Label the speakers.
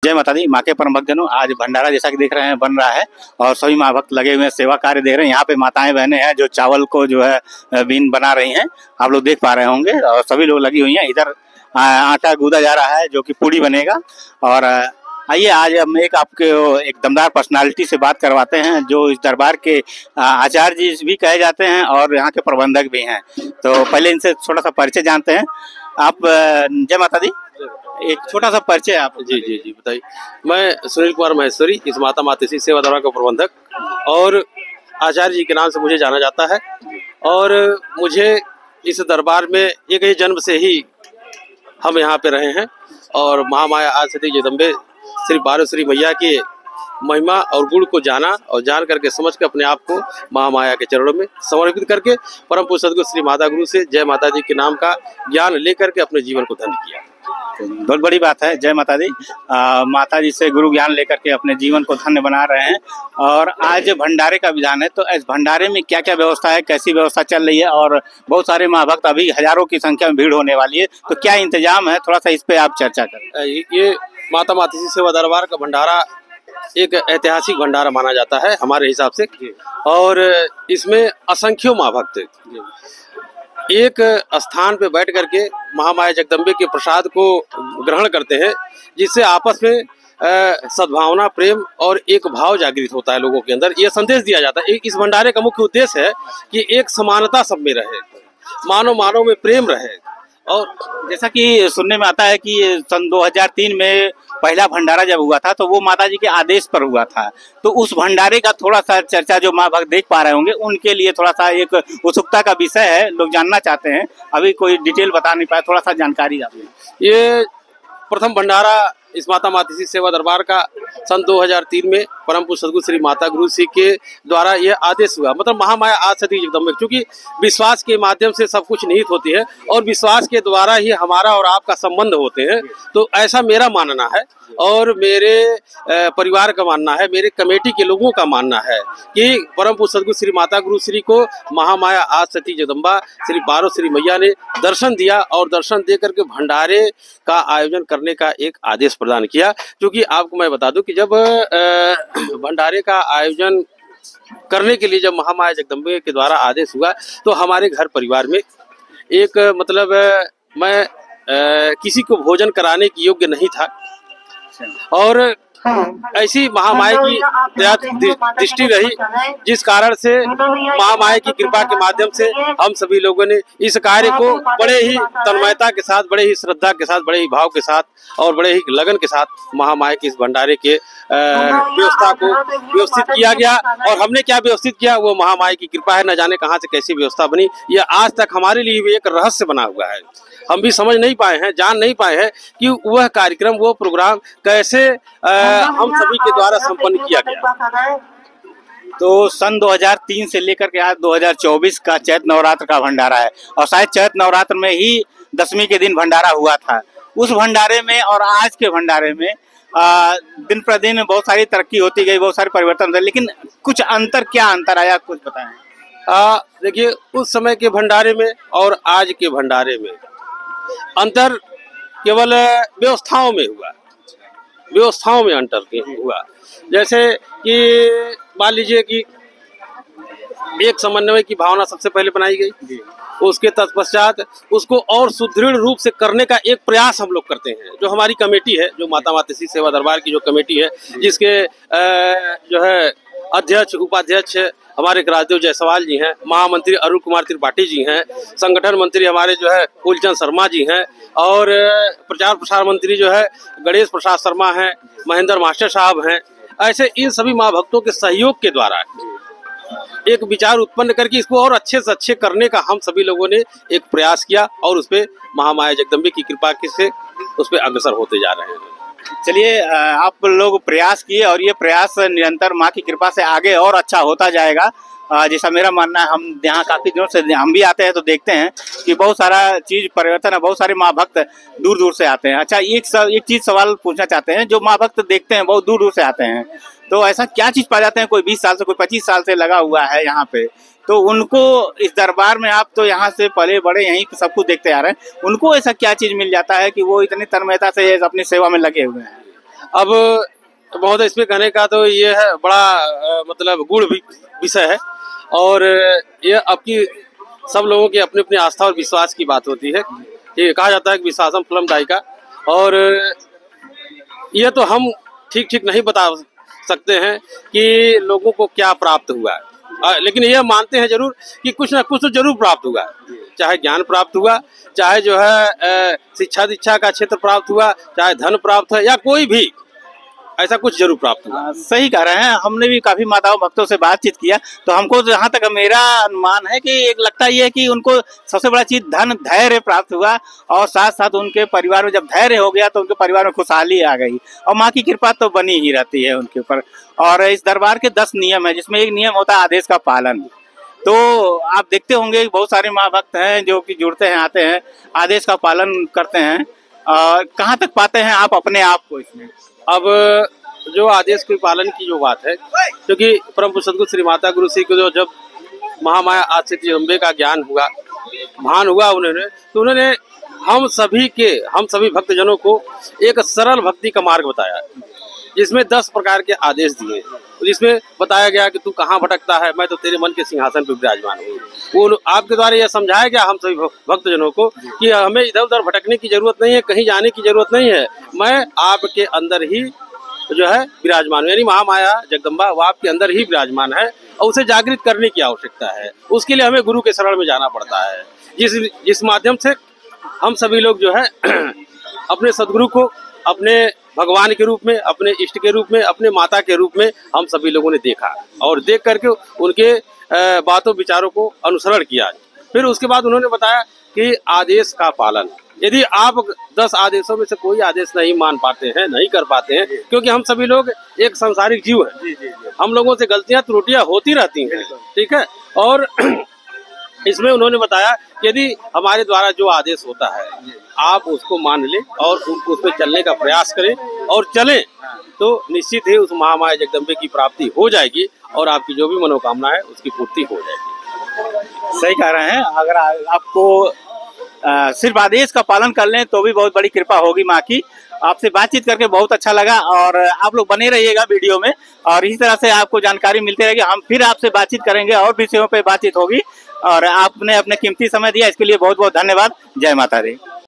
Speaker 1: जय माता दी। माँ के परम भक्तजनों, आज भंडारा जैसा कि देख रहे हैं बन रहा है और सभी माँ भक्त लगे हुए हैं, सेवा कार्य देख रहे हैं। यहाँ पे माताएं बहनें हैं जो चावल को जो है बीन बना रही हैं, आप लोग देख पा रहे होंगे, और सभी लोग लगी हुई हैं। इधर आटा गूंदा जा रहा है जो कि पूड़ी बनेगा। और आइए आज हम आपके एक दमदार पर्सनालिटी से बात करवाते हैं जो इस दरबार के आचार्य जी भी कहे जाते हैं और यहाँ के प्रबंधक भी हैं। तो पहले इनसे थोड़ा सा परिचय जानते हैं। आप जय माता दी, एक छोटा सा परिचय आप।
Speaker 2: जी जी जी बताइए। मैं सुनील कुमार महेश्वरी, इस माता मातेश्वरी सेवा दरबार का प्रबंधक और आचार्य जी के नाम से मुझे जाना जाता है। और मुझे इस दरबार में एक ही जन्म से ही हम यहाँ पे रहे हैं और महामाया आदिशक्ति जगदम्बे श्री पार्वती मैया की महिमा और गुण को जाना और जान करके समझ के अपने आप को महामाया के चरणों में समर्पित करके परम पूज्य सद्गुरु श्री माता गुरु से जय माता दी के नाम का ज्ञान लेकर के अपने जीवन को धन्य किया।
Speaker 1: बहुत बड़ी बात है। जय माता दी। माता जी से गुरु ज्ञान लेकर के अपने जीवन को धन्य बना रहे हैं। और आज भंडारे का विधान है, तो इस भंडारे में क्या क्या व्यवस्था है, कैसी व्यवस्था चल रही है, और बहुत सारे माँ भक्त अभी हजारों की संख्या में भीड़ होने वाली है, तो क्या इंतजाम है, थोड़ा सा इस पे आप चर्चा करें।
Speaker 2: ये माता मातेश्वरी सेवा दरबार का भंडारा एक ऐतिहासिक भंडारा माना जाता है हमारे हिसाब से। और इसमें असंख्यों माँ भक्त एक स्थान पे बैठ करके महामाया जगदम्बे के प्रसाद को ग्रहण करते हैं, जिससे आपस में सद्भावना, प्रेम और एक भाव जागृत होता है लोगों के अंदर। यह संदेश दिया जाता है। इस भंडारे का मुख्य उद्देश्य है कि एक समानता सब में रहे, मानव मानव में प्रेम रहे। और
Speaker 1: जैसा कि सुनने में आता है कि सन 2003 में पहला भंडारा जब हुआ था तो वो माता जी के आदेश पर हुआ था, तो उस भंडारे का थोड़ा सा चर्चा जो माँ भक्त देख पा रहे होंगे उनके लिए थोड़ा सा एक उत्सुकता का विषय है, लोग जानना चाहते हैं। अभी कोई डिटेल बता नहीं पाए, थोड़ा सा जानकारी आप।
Speaker 2: ये प्रथम भंडारा इस माता मातेश्वरी सेवा दरबार का सन 2003 में परम पूज्य सद्गुरु श्री माता गुरु जी के द्वारा यह आदेश हुआ। मतलब महामाया आदिशक्ति जगदम्बे, क्योंकि विश्वास के माध्यम से सब कुछ निहित होती है और विश्वास के द्वारा ही हमारा और आपका संबंध होते हैं। तो ऐसा मेरा मानना है और मेरे परिवार का मानना है, मेरे कमेटी के लोगों का मानना है कि परम पूज्य सद्गुरु श्री माता गुरु श्री को महामाया आदिशक्ति जगदम्बा श्री पार्वती मैया ने दर्शन दिया और दर्शन दे करके भंडारे का आयोजन करने का एक आदेश प्रदान किया। क्योंकि आपको मैं बता दूं कि जब भंडारे का आयोजन करने के लिए जब महामाया जगदम्बे के द्वारा आदेश हुआ तो हमारे घर परिवार में एक मतलब मैं किसी को भोजन कराने की योग्य नहीं था। और ऐसी महामाया की दृष्टि रही, जिस कारण से महामाया की कृपा के माध्यम से हम सभी लोगों ने इस कार्य को बड़े ही तन्मयता के साथ, बड़े ही श्रद्धा के साथ, बड़े ही भाव के साथ और बड़े ही लगन के साथ महामाया के इस भंडारे के व्यवस्था को व्यवस्थित किया गया। और हमने क्या व्यवस्थित किया वो महामाया की कृपा है, न जाने कहाँ से कैसी व्यवस्था बनी। यह आज तक हमारे लिए भी एक रहस्य बना हुआ है। हम भी समझ नहीं पाए हैं, जान नहीं पाए हैं कि वह कार्यक्रम, वो प्रोग्राम कैसे हम सभी के द्वारा संपन्न किया गया।
Speaker 1: तो सन 2003 से लेकर के आज 2024 का चैत नवरात्र का भंडारा है और शायद चैत नवरात्र में ही 10वीं के दिन भंडारा हुआ था। उस भंडारे में और आज के भंडारे में दिन प्रतिदिन बहुत सारी तरक्की होती गई, बहुत सारे परिवर्तन हुए, लेकिन कुछ अंतर, क्या अंतर आया, कुछ बताएं।
Speaker 2: देखिए, उस समय के भंडारे में और आज के भंडारे में अंतर केवल व्यवस्थाओं में हुआ, व्यवस्थाओं में अंतर हुआ। जैसे कि मान लीजिए कि एक समन्वय की भावना सबसे पहले बनाई गई, उसके तत्पश्चात उसको और सुदृढ़ रूप से करने का एक प्रयास हम लोग करते हैं। जो हमारी कमेटी है, जो माता मातेश्वरी सेवा दरबार की जो कमेटी है, जिसके जो है अध्यक्ष, उपाध्यक्ष हमारे राजदेव जायसवाल जी हैं, महामंत्री अरुण कुमार त्रिपाठी जी हैं, संगठन मंत्री हमारे जो है फूलचंद शर्मा जी हैं, और प्रचार प्रसार मंत्री जो है गणेश प्रसाद शर्मा हैं, महेंद्र मास्टर साहब हैं। ऐसे इन सभी माँ भक्तों के सहयोग के द्वारा एक विचार उत्पन्न करके इसको और अच्छे से अच्छे करने का हम सभी लोगों ने एक प्रयास किया और उस पर महामाया जगदम्बे की कृपा से उस पर अग्रसर होते जा रहे हैं।
Speaker 1: चलिए, आप लोग प्रयास किए और ये प्रयास निरंतर माँ की कृपा से आगे और अच्छा होता जाएगा, जैसा मेरा मानना है। हम यहाँ काफी दिनों से हम भी आते हैं तो देखते हैं कि बहुत सारा चीज परिवर्तन है, बहुत सारे माँ भक्त दूर दूर से आते हैं। अच्छा, एक चीज सवाल पूछना चाहते हैं, जो माँ भक्त देखते हैं बहुत दूर दूर से आते हैं, तो ऐसा क्या चीज पा जाते हैं? कोई 20 साल से, कोई 25 साल से लगा हुआ है यहाँ पे, तो उनको इस दरबार में, आप तो यहाँ से पले बड़े यहीं सब कुछ देखते आ रहे हैं, उनको ऐसा क्या चीज मिल जाता है कि वो इतनी तन्मयता से अपनी सेवा में लगे हुए हैं?
Speaker 2: अब महोदय इसमें कहने का तो ये है बड़ा मतलब गूढ़ विषय है और ये आपकी सब लोगों की अपनी अपनी आस्था और विश्वास की बात होती है। ये कहा जाता है कि विश्वासम फलम दायिका, और ये तो हम ठीक नहीं बता सकते हैं कि लोगों को क्या प्राप्त हुआ है, लेकिन यह मानते हैं जरूर कि कुछ ना कुछ तो जरूर प्राप्त हुआ, चाहे ज्ञान प्राप्त हुआ, चाहे जो है शिक्षा दीक्षा का क्षेत्र प्राप्त हुआ, चाहे धन प्राप्त है या कोई भी ऐसा कुछ जरूर प्राप्त हुआ।
Speaker 1: सही कह रहे हैं। हमने भी काफी माताओं भक्तों से बातचीत किया तो हमको जहाँ तक मेरा अनुमान है कि एक लगता ये है कि उनको सबसे बड़ा चीज धन धैर्य प्राप्त हुआ, और साथ साथ उनके परिवार में जब धैर्य हो गया तो उनके परिवार में खुशहाली आ गई, और माँ की कृपा तो बनी ही रहती है उनके ऊपर। और इस दरबार के 10 नियम है, जिसमें एक नियम होता है आदेश का पालन। तो आप देखते होंगे बहुत सारे माँ भक्त हैं जो कि जुड़ते हैं, आते हैं, आदेश का पालन करते हैं। कहाँ तक पाते हैं आप अपने आप को इसमें?
Speaker 2: अब जो आदेश के पालन की जो बात है, क्योंकि परम पूज्य सद्गुरु श्री माता गुरु श्री को जो जब महामाया आदि शक्ति जगदम्बे का ज्ञान हुआ, भान हुआ उन्होंने, तो उन्होंने हम सभी भक्तजनों को एक सरल भक्ति का मार्ग बताया, जिसमें 10 प्रकार के आदेश दिए, जिसमें बताया गया कि तू कहाँ भटकता है, मैं तो तेरे मन के सिंहासन पर विराजमान हूँ। वो आपके द्वारा यह समझाया गया हम सभी भक्तजनों को कि हमें इधर उधर भटकने की जरूरत नहीं है, कहीं जाने की जरूरत नहीं है, मैं आपके अंदर ही जो है विराजमान हूँ, यानी महामाया जगदम्बा वो आपके अंदर ही विराजमान है और उसे जागृत करने की आवश्यकता है। उसके लिए हमें गुरु के शरण में जाना पड़ता है, जिस माध्यम से हम सभी लोग जो है अपने सदगुरु को अपने भगवान के रूप में, अपने इष्ट के रूप में, अपने माता के रूप में हम सभी लोगों ने देखा और देख करके उनके बातों विचारों को अनुसरण किया। फिर उसके बाद उन्होंने बताया कि आदेश का पालन, यदि आप 10 आदेशों में से कोई आदेश नहीं मान पाते हैं, नहीं कर पाते हैं, क्योंकि हम सभी लोग एक सांसारिक जीव हैं, हम लोगों से गलतियां त्रुटियां होती रहती हैं, ठीक है। और इसमें उन्होंने बताया कि यदि हमारे द्वारा जो आदेश होता है आप उसको मान लें और उसमें चलने का प्रयास करें और चलें, तो निश्चित ही उस महामाया जगदम्बे की प्राप्ति हो जाएगी और आपकी जो भी मनोकामना है उसकी पूर्ति हो जाएगी।
Speaker 1: सही कह रहे हैं। अगर आपको सिर्फ आदेश का पालन कर लें तो भी बहुत बड़ी कृपा होगी माँ की। आपसे बातचीत करके बहुत अच्छा लगा और आप लोग बने रहिएगा वीडियो में, और इसी तरह से आपको जानकारी मिलती रहेगी। हम फिर आपसे बातचीत करेंगे और विषयों पे बातचीत होगी, और आपने अपने कीमती समय दिया इसके लिए बहुत बहुत धन्यवाद। जय माता दी।